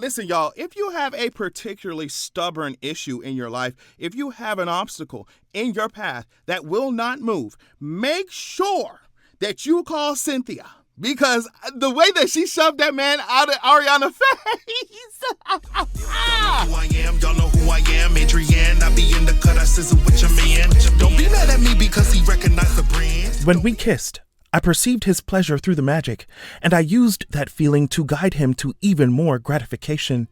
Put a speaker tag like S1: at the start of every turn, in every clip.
S1: Listen, y'all, if you have a particularly stubborn issue in your life, if you have an obstacle in your path that will not move, make sure that you call Cynthia. Because the way that she shoved that man out of Ariana's face.
S2: Y'all know who I am, y'all know who I am. Adrienne, I be in the cut, I sizzle with your man. Don't be mad at me because he recognized the brand.
S3: When we kissed, I perceived his pleasure through the magic, and I used that feeling to guide him to even more gratification.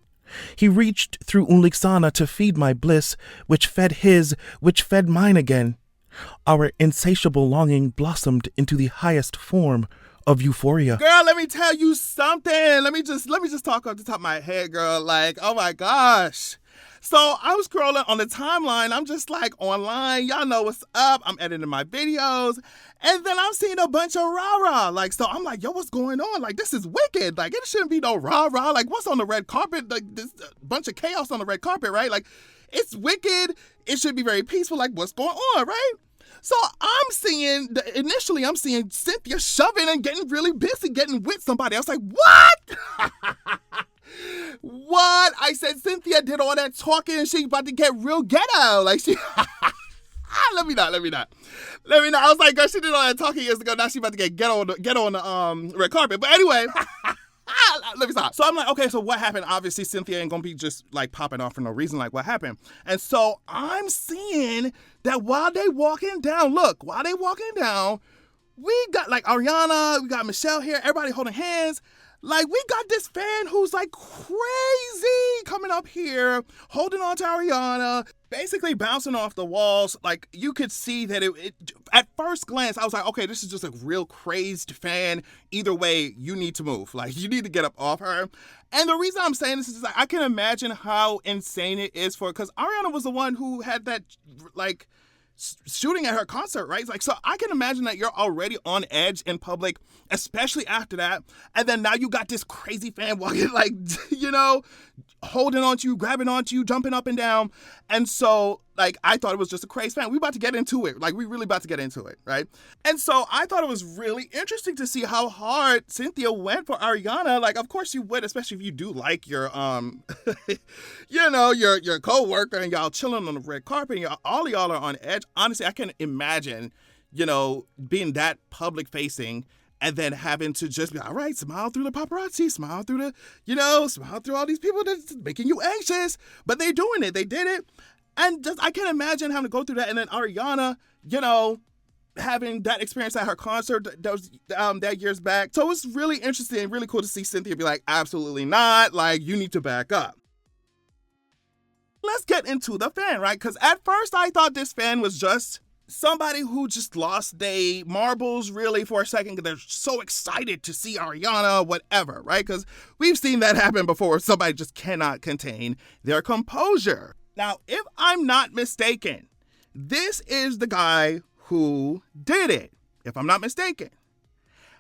S3: He reached through Unliksana to feed my bliss, which fed his, which fed mine again. Our insatiable longing blossomed into the highest form of euphoria.
S1: Girl, let me tell you something. Let me just talk off the top of my head, girl. Like, oh my gosh. So I was scrolling on the timeline. I'm just like online. Y'all know what's up. I'm editing my videos. And then I'm seeing a bunch of rah-rah. Like, so I'm like, yo, what's going on? Like, this is wicked. Like, it shouldn't be no rah-rah. Like, what's on the red carpet? Like, this bunch of chaos on the red carpet, right? Like, it's wicked. It should be very peaceful. Like, what's going on, right? So initially I'm seeing Cynthia shoving and getting really busy, getting with somebody. I was like, what? What? I said, Cynthia did all that talking and she about to get real ghetto. Like she, let me not. I was like, girl, she did all that talking years ago. Now she about to get on the red carpet. But anyway, let me stop. So I'm like, okay, so what happened? Obviously, Cynthia ain't gonna be just like popping off for no reason. Like, what happened? And so I'm seeing that while they walking down, we got like Ariana, we got Michelle here, everybody holding hands. Like, we got this fan who's like crazy coming up here, holding on to Ariana, basically bouncing off the walls. Like, you could see that it at first glance, I was like, okay, this is just a real crazed fan. Either way, you need to move. Like, you need to get up off her. And the reason I'm saying this is like, I can imagine how insane it is because Ariana was the one who had that, like, shooting at her concert, right? Like, so I can imagine that you're already on edge in public, especially after that. And then now you got this crazy fan walking, like, you know, holding on to you, grabbing onto you, jumping up and down. And so, like, I thought it was just a crazy fan. We about to get into it. Like, we really about to get into it, right? And so I thought it was really interesting to see how hard Cynthia went for Ariana. Like, of course you would, especially if you do like your, you know, your co-worker and y'all chilling on the red carpet and all y'all are on edge. Honestly, I can imagine, you know, being that public facing and then having to just be, all right, smile through the paparazzi, smile through all these people that's making you anxious. But they're doing it. They did it. And just, I can imagine having to go through that. And then Ariana, you know, having that experience at her concert that years back. So it's really interesting and really cool to see Cynthia be like, absolutely not. Like, you need to back up. Let's get into the fan, right? Because at first I thought this fan was just somebody who just lost their marbles really for a second because they're so excited to see Ariana, whatever, right? Because we've seen that happen before. Somebody just cannot contain their composure. Now, if I'm not mistaken, this is the guy who did it, if I'm not mistaken.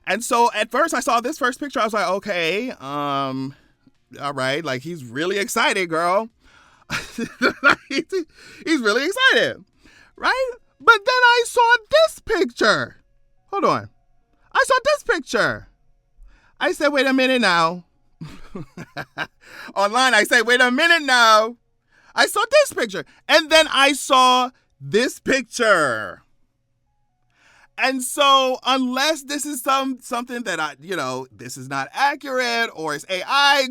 S1: And so at first I saw this first picture. I was like, okay, all right. Like, he's really excited, girl. He's really excited, right? But then I saw this picture. Hold on. I saw this picture. I said, wait a minute now. Online, I said, wait a minute now. I saw this picture. And then I saw this picture. And so unless this is something that this is not accurate or it's AI,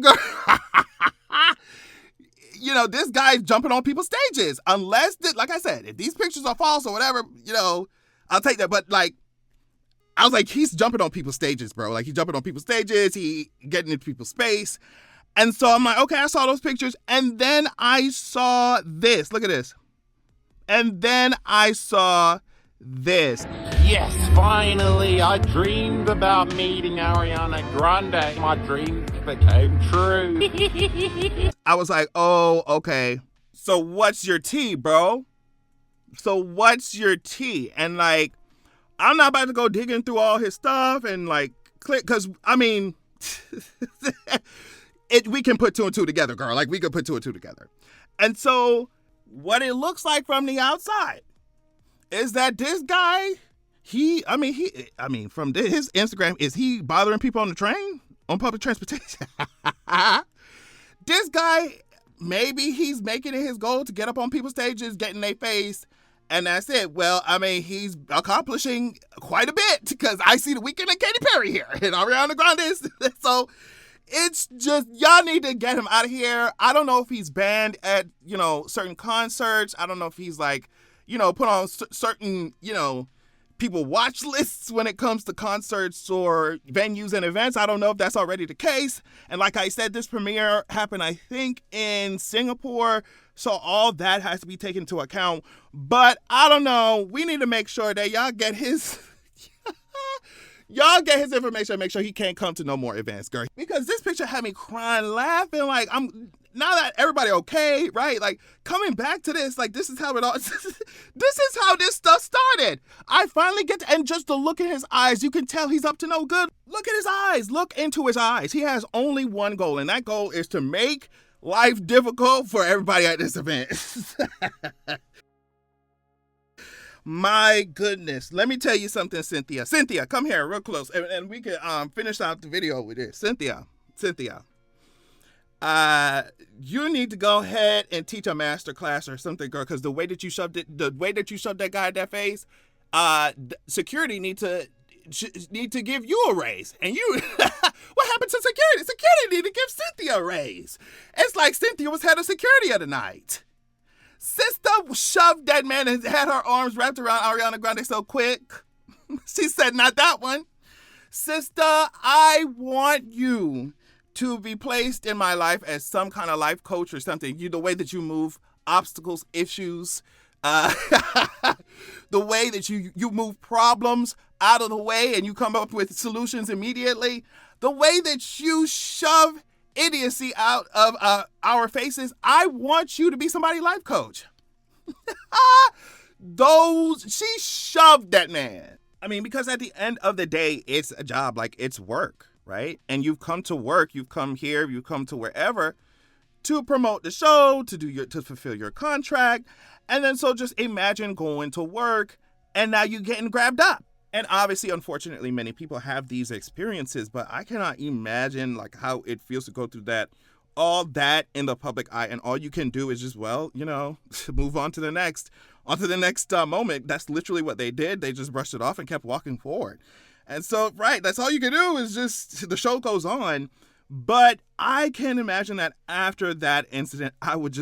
S1: you know, this guy's jumping on people's stages. Unless, like I said, if these pictures are false or whatever, you know, I'll take that. But like, I was like, he's jumping on people's stages, bro. Like, he's jumping on people's stages. He getting into people's space. And so I'm like, okay, I saw those pictures. And then I saw this. Look at this. And then I saw this.
S4: Yes, finally, I dreamed about meeting Ariana Grande. My dreams became true.
S1: I was like, oh, okay. So what's your tea, bro? So what's your tea? And like, I'm not about to go digging through all his stuff and like click, because I mean, we can put two and two together, girl. Like, we could put two and two together. And so what it looks like from the outside is that this guy, from his Instagram, is he bothering people on the train, on public transportation? This guy, maybe he's making it his goal to get up on people's stages, get in their face, and that's it. Well, I mean, he's accomplishing quite a bit because I see The Weeknd and Katy Perry here and Ariana Grande. So it's just, y'all need to get him out of here. I don't know if he's banned at, certain concerts. I don't know if he's like, put on certain, people watch lists when it comes to concerts or venues and events. I don't know if that's already the case. And like I said, this premiere happened, I think, in Singapore. So all that has to be taken into account. But I don't know. We need to make sure that y'all get his information and make sure he can't come to no more events, girl. Because this picture had me crying, laughing, like now that everybody okay, right? Like coming back to this, like this is how this is how this stuff started. I finally get to, and just to look at his eyes, you can tell he's up to no good. Look at his eyes, look into his eyes. He has only one goal, and that goal is to make life difficult for everybody at this event. My goodness. Let me tell you something, Cynthia. Cynthia, come here real close, and we can finish out the video with this. Cynthia. You need to go ahead and teach a master class or something, girl, because the way that you shoved that guy in that face, security need to give you a raise. And you, what happened to security? Security need to give Cynthia a raise. It's like Cynthia was head of security of the night. Sister shoved that man and had her arms wrapped around Ariana Grande so quick. She said, not that one. Sister, I want you to be placed in my life as some kind of life coach or something. The way that you move obstacles, issues, the way that you move problems out of the way and you come up with solutions immediately, the way that you shove idiocy out of our faces. I want you to be somebody's life coach. She shoved that man. I mean, because at the end of the day, it's a job, like it's work, right? And you've come to work, you've come here, you've come to wherever to promote the show, to fulfill your contract. And then so just imagine going to work and now you're getting grabbed up. And obviously, unfortunately, many people have these experiences, but I cannot imagine like how it feels to go through all that in the public eye. And all you can do is just, move on to the next moment. That's literally what they did. They just brushed it off and kept walking forward. And so, right, that's all you can do is just, the show goes on. But I can imagine that after that incident, I would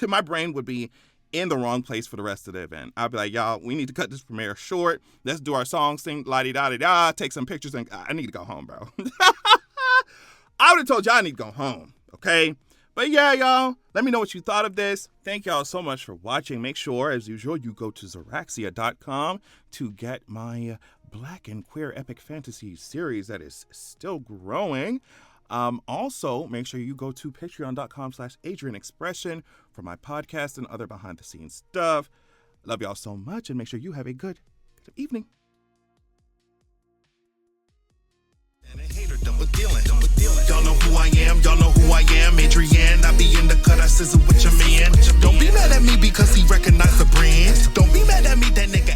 S1: my brain would be in the wrong place for the rest of the event. I'll be like, y'all, we need to cut this premiere short. Let's do our song, sing la-di-da-di-da, take some pictures, and I need to go home, bro. I would have told y'all I need to go home, okay? But yeah, y'all, let me know what you thought of this. Thank y'all so much for watching. Make sure, as usual, you go to Zaraxia.com to get my Black and Queer Epic Fantasy series that is still growing. Also, make sure you go to patreon.com/AdrianExpression for my podcast and other behind-the-scenes stuff. Love y'all so much, and make sure you have a good evening.
S2: And a hater double dealing. Y'all know who I am, Adrian. I be in the cut, I sizzle with your man. Don't be mad at me because he recognized the brand. Don't be mad at me, that nigga